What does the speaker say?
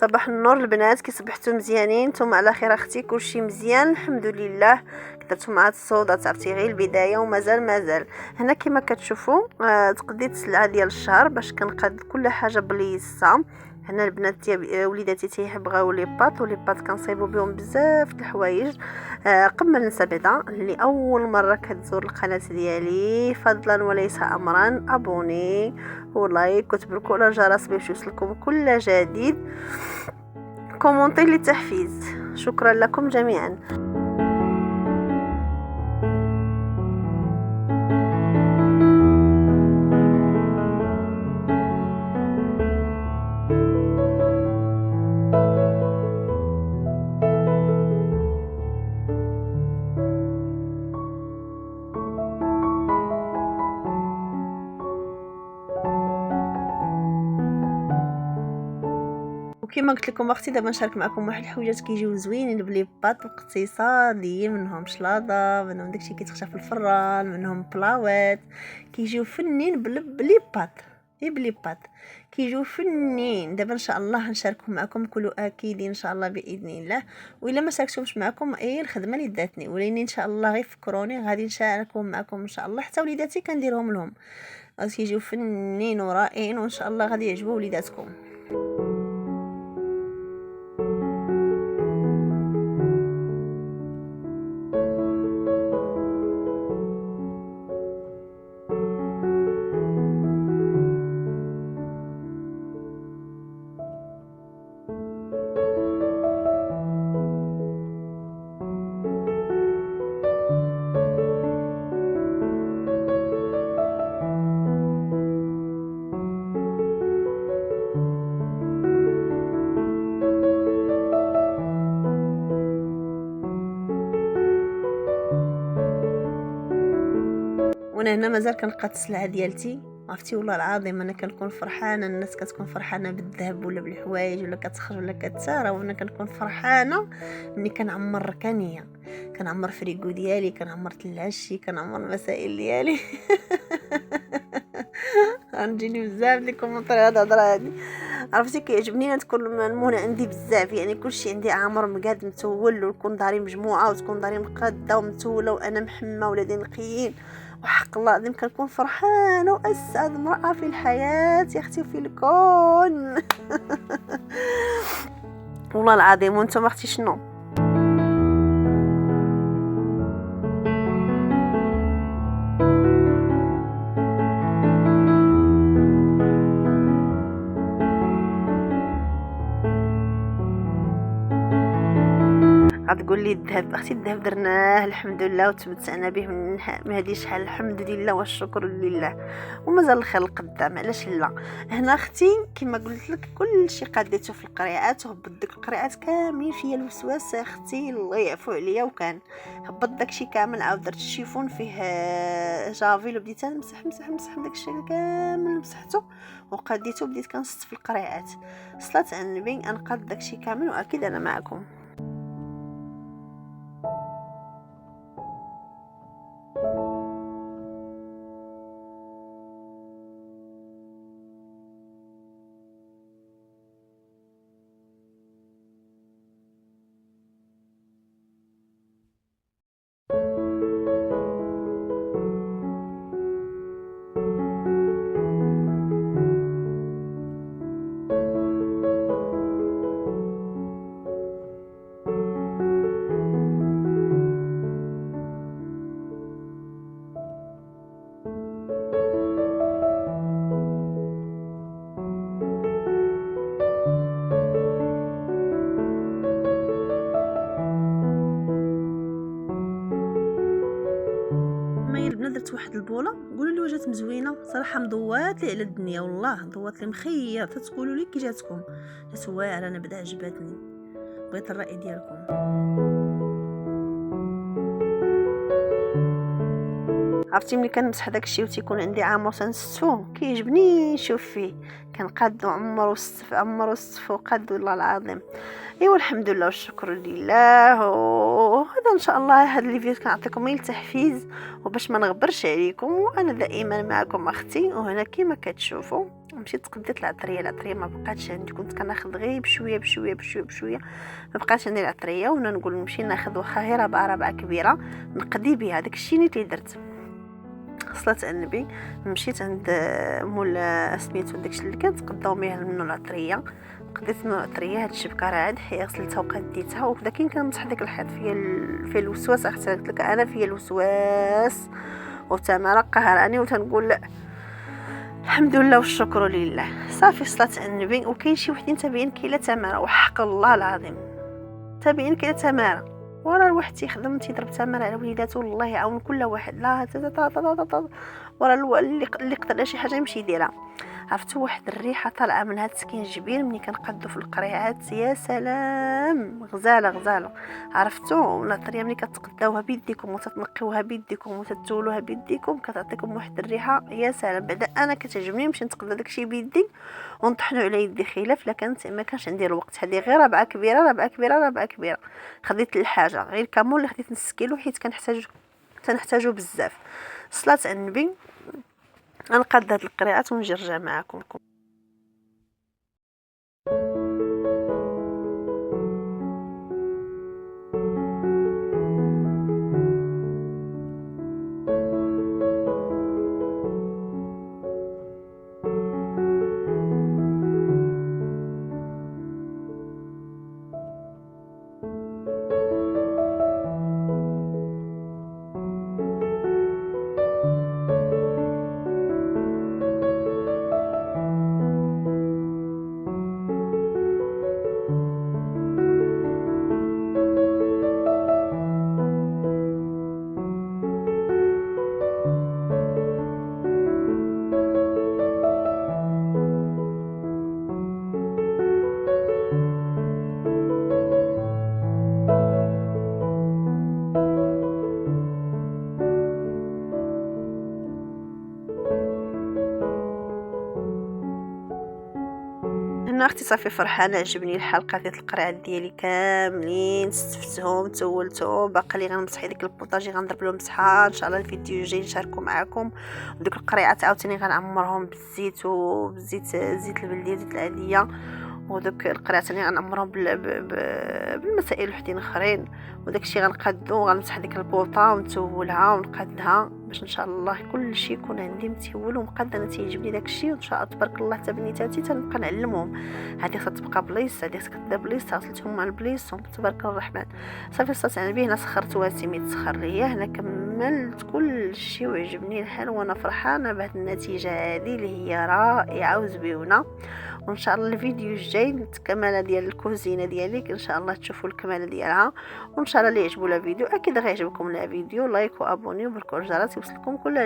صباح النور البنات، كي صبحتوا مزيانين؟ نتوما على خير اختي؟ كلشي مزيان الحمد لله. كدرتو مع الصودا صافتي غير البدايه ومازال هنا كما كتشوفوا. تقديت السلعه ديال الشهر باش كنقاد كل حاجه بليصه. هنا البنات ديال وليداتي تيبغاو لي باط كنصايبوا بهم بزاف د الحوايج. قبل ما ننسى بعدا اللي اول مره كتزور القناه ديالي فضلا وليس امرا ابوني ولايك وتبركوا على الجرس باش يوصلكم كل جديد، كومونتي للتحفيز. شكرا لكم جميعا. وكما قلت لكم اختي دابا نشارك معكم واحد الحويجات كيجيو زوينين بلي بات اقتصاديين، منهم شلاضه، منهم داكشي كيتخشى في الفران، منهم بلاوات كيجيو فنين بلي بات كيجيو فنين. دابا ان شاء الله نشاركهم معكم، كلوا اكيدين ان شاء الله باذن الله. والا ما شاركتهمش معكم اي الخدمه اللي داتني وليني ان شاء الله غير فكروني غادي نشاركهم معكم ان شاء الله. حتى وليداتي كنديرهم لهم، كيجيو فنين ورائعين وان شاء الله غادي يعجبوا وليداتكم. وانا هنا مازال كنقاد السلعه ديالتي. عرفتي والله العظيم انا كنكون فرحانه، الناس كتكون فرحانه بالذهب ولا بالحوايج ولا كتخرج ولا كتسارى، وانا كنكون فرحانه ملي كنعمر ركانيه، كنعمر فريكو ديالي، كنعمر العشي، كنعمر المسائل ديالي. غنجيني بزاف لي كومونطير هاد الهضره هادي. عرفتي كيعجبني تكون المونه عندي بزاف، يعني كلشي عندي عامر مقاد متول، ويكون داري مجموعه وتكون داري مقاده ومتوله وانا محمه ولادي نقيين، وحق الله العظيم كنكون فرحانه واسعد امراه في الحياه يا اختي وفي الكون. والله العظيم. وانتم اختي شنو؟ غتقول لي الذهب اختي؟ الذهب درناه الحمد لله وتمتعنا به من هذه شحال، الحمد لله والشكر لله، ومازال الخير القدام، علاش لا. هنا اختي كما قلت لك كل شيء قاديته في القراءات، وهبط ديك القراءات كاملين فيا الوسواس اختي الله يعفو عليا، وكان هبط داكشي كامل، عاود درت الشيفون فيه جافيل وبديت نمسح داكشي كامل مسحته وقاديته، بديت كنصت في القراءات. صلاه على النبي انقاد داكشي كامل واكيد انا معكم. البنات درت واحد البوله، قولوا لي واش جات مزوينه صراحه، مضوات لي على الدنيا والله، ضوات لي مخيه، تقولوا لي كي جاتكم. جات واعره، انا بدا عجباتني، بغيت الراي ديالكم. عرفتي ملي كنمسح داكشي وتيكون عندي عامر تنستفو كيعجبني نشوف فيه، كنقاد عمر وستف وقاد والله العظيم. ايوا الحمد لله والشكر لله. وهذا ان شاء الله هذا الفيديو كنعطيكم غير التحفيز وباش ما نغبرش عليكم، وانا دائما معكم اختي. وهنا كما كتشوفوا مشيت تقديت العطريه ما بقاتش عندي، كنت كناخذ غير بشويه بشويه بشويه بشويه، ما بقاتش عندي العطريه. وانا نقول نمشي ناخذ واخا غير ربعه كبيره نقضي بها. داكشي اللي درت. صلاة النبي مشيت عند مول سميتو داكشي اللي كنتقداو بيه منو العطريه، قديت منو العطريه. هاد الشبكه راه عاد غسلتها وقديتها، وبدا كنمسح داك الحيط فيا الوسواس. حتى قلت لك انا فيا الوسواس وتمارا قهراني، وتنقول لا الحمد لله والشكر لله. صافي صلاة النبي. وكاين شي وحدين تابعين كيلا تمارا، وحق الله العظيم تابعين كيلا تمارا، ورا الواحد تيخدم تيضرب تمر على وليداتو، الله يعاون كل واحد. لا ورا اللي قدر شي حاجه يمشي يديرها. عرفتوا واحد الريحه طالعه من هاد السكينجبير ملي كنقادو في القريعات، يا سلام غزاله. عرفتوا العطريه ملي كتقداوها بيديكم وتتنقيوها بيديكم وتتولوها بيديكم كتعطيكم واحد الريحه يا سلام. بعدا انا كتعجبني نمشي نتقدا داكشي بيدي ونطحنوا على يدي، خلاف ما كانش عندي الوقت. هذه غير ربعه كبيره خديت الحاجه غير كامل اللي خديت نص كيلو، حيت تنحتاجو بزاف. صلاة النبي. غنقاد هاد القريعات ونجي نرجع معكم. انا اختي صافي فرحانه، عجبني الحلقه ديال القرعات ديالي كاملين، استفتهم تولتهم. باقي لي غنمسح ديك البوطاجي غنضرب لهم مسحه ان شاء الله. الفيديو الجاي نشاركو معكم. ودوك القريعات عاوتاني غنعمرهم بالزيت زيت البلديه زيت العاديه. ودوك القريعات ثاني غنعمرهم بالمسائل وحدين اخرين. وداكشي غنقادو غنمسح ديك البوطه ونتولها ونقادها باش ان شاء الله كل شيء يكون عندي متهول ومقاد. انا تيعجبني داكشي وان شاء الله تبارك الله حتى بنيتاتي تنبقى نعلمهم. هذه خصها تبقى بليص، هذه خصك تبدا بليص، غسلتهم مع البليص تبارك الرحمن. صافي صات على بيه. انا سخرت سميت تسخر ليا هنا، كملت كل شيء وعجبني الحال وانا فرحانه بهذه النتيجه هذه اللي هي رائعه وزبيونه. وان شاء الله الفيديو الجاي الكماله ديال الكوزينه ديالك ان شاء الله تشوفوا الكماله ديالها. وان شاء الله اللي يعجبوا الفيديو اكيد غيعجبكم الفيديو لايك وابوني وبركوا الجرس يوصلكم كل